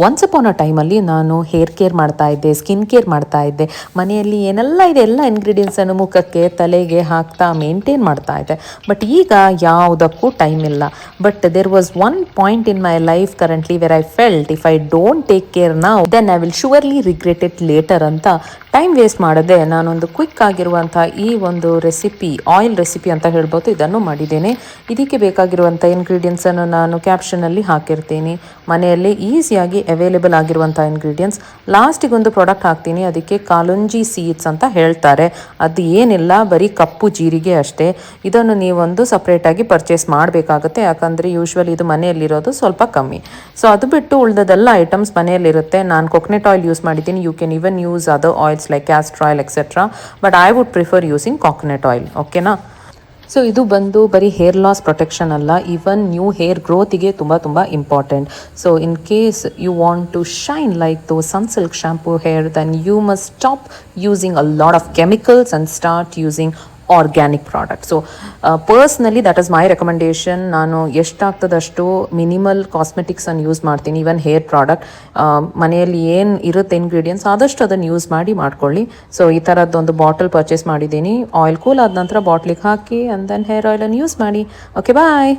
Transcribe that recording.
Once upon ಅ ಟೈಮಲ್ಲಿ ನಾನು hair care ಮಾಡ್ತಾ ಇದ್ದೆ, ಸ್ಕಿನ್ ಕೇರ್ ಮಾಡ್ತಾ ಇದ್ದೆ, ಮನೆಯಲ್ಲಿ ಏನೆಲ್ಲ ಇದೆ ಎಲ್ಲ ಇಂಗ್ರೀಡಿಯೆಂಟ್ಸನ್ನು ಮುಖಕ್ಕೆ ತಲೆಗೆ ಹಾಕ್ತಾ ಮೇಂಟೈನ್ ಮಾಡ್ತಾ ಇದ್ದೆ. ಬಟ್ ಈಗ ಯಾವುದಕ್ಕೂ ಟೈಮ್ ಇಲ್ಲ. But there was one point in my life currently where I felt if I don't take care now then I will surely regret it later ಅಂತ ಟೈಮ್ ವೇಸ್ಟ್ ಮಾಡದೆ ನಾನೊಂದು ಕ್ವಿಕ್ ಆಗಿರುವಂಥ ಈ ಒಂದು ರೆಸಿಪಿ, ಆಯಿಲ್ ರೆಸಿಪಿ ಅಂತ ಹೇಳ್ಬೋದು, ಇದನ್ನು ಮಾಡಿದ್ದೇನೆ. ಇದಕ್ಕೆ ಬೇಕಾಗಿರುವಂಥ ಇಂಗ್ರೀಡಿಯೆಂಟ್ಸನ್ನು ನಾನು ಕ್ಯಾಪ್ಷನಲ್ಲಿ ಹಾಕಿರ್ತೀನಿ. ಮನೆಯಲ್ಲಿ ಈಸಿಯಾಗಿ ಅವೈಲೇಬಲ್ ಆಗಿರುವಂಥ ಇಂಗ್ರೀಡಿಯೆಂಟ್ಸ್. ಲಾಸ್ಟಿಗೆ ಒಂದು ಪ್ರಾಡಕ್ಟ್ ಹಾಕ್ತೀನಿ, ಅದಕ್ಕೆ ಕಾಲುಂಜಿ ಸೀಡ್ಸ್ ಅಂತ ಹೇಳ್ತಾರೆ. ಅದು ಏನಿಲ್ಲ, ಬರೀ ಕಪ್ಪು ಜೀರಿಗೆ ಅಷ್ಟೇ. ಇದನ್ನು ನೀವೊಂದು ಸಪ್ರೇಟಾಗಿ ಪರ್ಚೇಸ್ ಮಾಡಬೇಕಾಗುತ್ತೆ, ಯಾಕಂದರೆ ಯೂಶ್ವಲಿ ಇದು ಮನೆಯಲ್ಲಿರೋದು ಸ್ವಲ್ಪ ಕಮ್ಮಿ. ಸೊ ಅದು ಬಿಟ್ಟು ಉಳಿದದೆಲ್ಲ ಐಟಮ್ಸ್ ಮನೆಯಲ್ಲಿರುತ್ತೆ. ನಾನು ಕೊಕೊನಟ್ ಆಯಿಲ್ ಯೂಸ್ ಮಾಡಿದ್ದೀನಿ. You can even use other oils like castor oil etcetera, but I would prefer using coconut oil. ಓಕೆನಾ? ಸೊ ಇದು ಬಂದು ಬರೀ ಹೇರ್ ಲಾಸ್ ಪ್ರೊಟೆಕ್ಷನ್ ಅಲ್ಲ, ಈವನ್ ನ್ಯೂ ಹೇರ್ ಗ್ರೋತಿಗೆ ತುಂಬ important. So in case you want to shine like those Sunsilk shampoo hair, then you must stop using a lot of chemicals and start using organic product. So personally that is my recommendation. ನಾನು ಎಷ್ಟಾಗ್ತದಷ್ಟು minimal ಕಾಸ್ಮೆಟಿಕ್ಸನ್ನು use ಮಾಡ್ತೀನಿ, even hair product. ಮನೆಯಲ್ಲಿ ಏನು ಇರುತ್ತೆ ingredients ಆದಷ್ಟು ಅದನ್ನು use ಮಾಡ್ಕೊಳ್ಳಿ. So ಈ ಥರದ್ದೊಂದು bottle purchase ಮಾಡಿದ್ದೀನಿ. ಆಯಿಲ್ ಕೂಲ್ ಆದ ನಂತರ ಬಾಟ್ಲಿಗೆ ಹಾಕಿ ಆ್ಯಂಡ್ ದೆನ್ ಹೇರ್ ಆಯಿಲನ್ನು ಯೂಸ್ ಮಾಡಿ. ಓಕೆ, ಬಾಯ್.